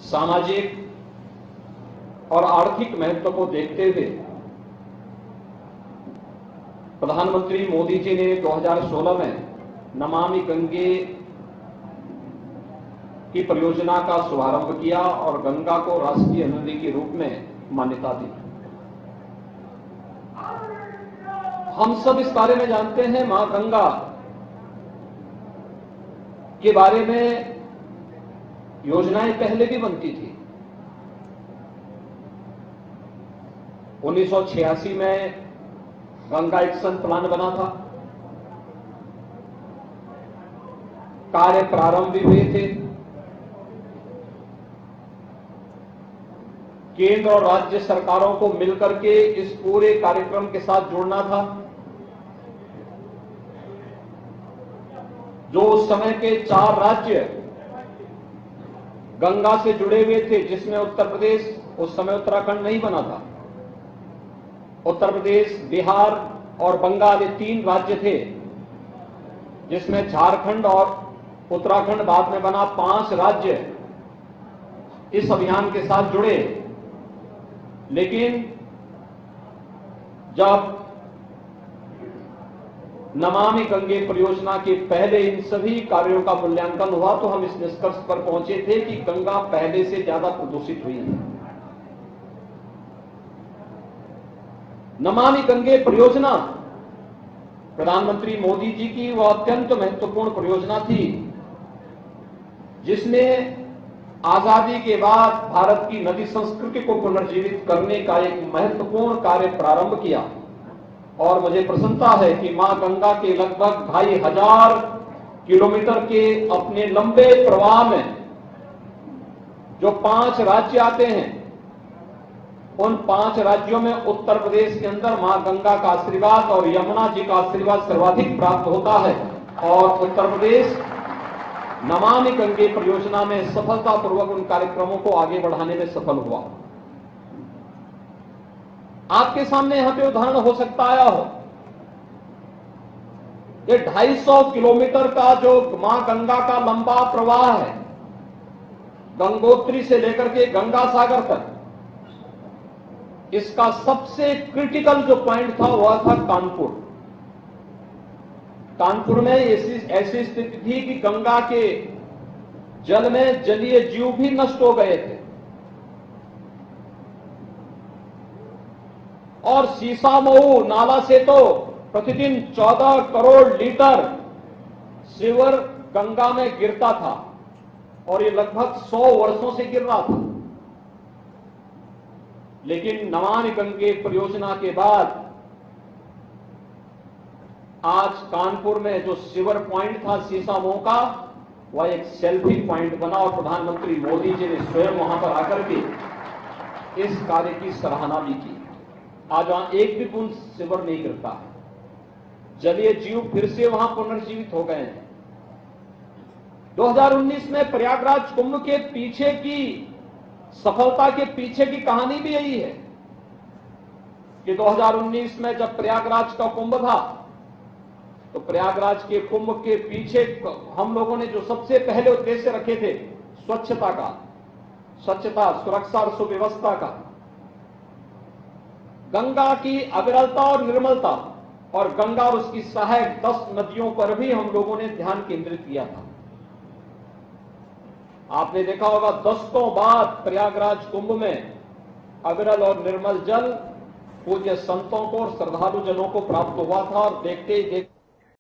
सामाजिक और आर्थिक महत्व को देखते हुए प्रधानमंत्री मोदी जी ने 2016 में नमामि गंगे की परियोजना का शुभारंभ किया और गंगा को राष्ट्रीय नदी के रूप में मान्यता दी। हम सब इस बारे में जानते हैं, मां गंगा के बारे में योजनाएं पहले भी बनती थी। 1986 में गंगा एक्शन प्लान बना था, कार्य प्रारंभ भी हुए थे। केंद्र और राज्य सरकारों को मिलकर के इस पूरे कार्यक्रम के साथ जुड़ना था। जो उस समय के 4 राज्य गंगा से जुड़े हुए थे, जिसमें उत्तर प्रदेश, उस समय उत्तराखंड नहीं बना था, उत्तर प्रदेश, बिहार और बंगाल, ये 3 राज्य थे, जिसमें झारखंड और उत्तराखंड बाद में बना। 5 राज्य इस अभियान के साथ जुड़े। लेकिन जब नमामि गंगे परियोजना के पहले इन सभी कार्यों का मूल्यांकन हुआ तो हम इस निष्कर्ष पर पहुंचे थे कि गंगा पहले से ज्यादा प्रदूषित हुई है। नमामि गंगे परियोजना प्रधानमंत्री मोदी जी की वह अत्यंत महत्वपूर्ण परियोजना थी, जिसने आजादी के बाद भारत की नदी संस्कृति को पुनर्जीवित करने का एक महत्वपूर्ण कार्य प्रारंभ किया। और मुझे प्रसन्नता है कि मां गंगा के लगभग 2500 किलोमीटर के अपने लंबे प्रवाह में जो 5 राज्य आते हैं, उन 5 राज्यों में उत्तर प्रदेश के अंदर मां गंगा का आशीर्वाद और यमुना जी का आशीर्वाद सर्वाधिक प्राप्त होता है। और उत्तर प्रदेश नमामि गंगे परियोजना में सफलतापूर्वक उन कार्यक्रमों को आगे बढ़ाने में सफल हुआ। आपके सामने यहां पे उदाहरण हो सकता आया हो, ये 250 किलोमीटर का जो मां गंगा का लंबा प्रवाह है, गंगोत्री से लेकर के गंगा सागर तक, इसका सबसे क्रिटिकल जो पॉइंट था वह था कानपुर। कानपुर में ऐसी स्थिति थी कि गंगा के जल में जलीय जीव भी नष्ट हो गए थे और सीसामऊ नाला से तो प्रतिदिन 14 करोड़ लीटर सीवर गंगा में गिरता था और ये लगभग 100 वर्षों से गिर रहा था। लेकिन नमामि गंगे परियोजना के बाद आज कानपुर में जो सीवर पॉइंट था सीसामऊ का, वह एक सेल्फी पॉइंट बना और प्रधानमंत्री मोदी जी ने स्वयं वहां पर आकर के इस कार्य की सराहना भी की। आज वहां एक भी बूंद सीवर नहीं गिरता है, जलीय जीव फिर से वहां पुनर्जीवित हो गए हैं। 2019 में प्रयागराज कुंभ के पीछे की सफलता के पीछे की कहानी भी यही है कि 2019 में जब प्रयागराज का कुंभ था, तो प्रयागराज के कुंभ के पीछे हम लोगों ने जो सबसे पहले उद्देश्य रखे थे, स्वच्छता, सुरक्षा और सुव्यवस्था का, गंगा की अविरलता और निर्मलता, और गंगा और उसकी सहायक 10 नदियों पर भी हम लोगों ने ध्यान केंद्रित किया था। आपने देखा होगा दशकों बाद प्रयागराज कुंभ में अविरल और निर्मल जल पूज्य संतों को और श्रद्धालु जनों को प्राप्त हुआ था और देखते ही देखते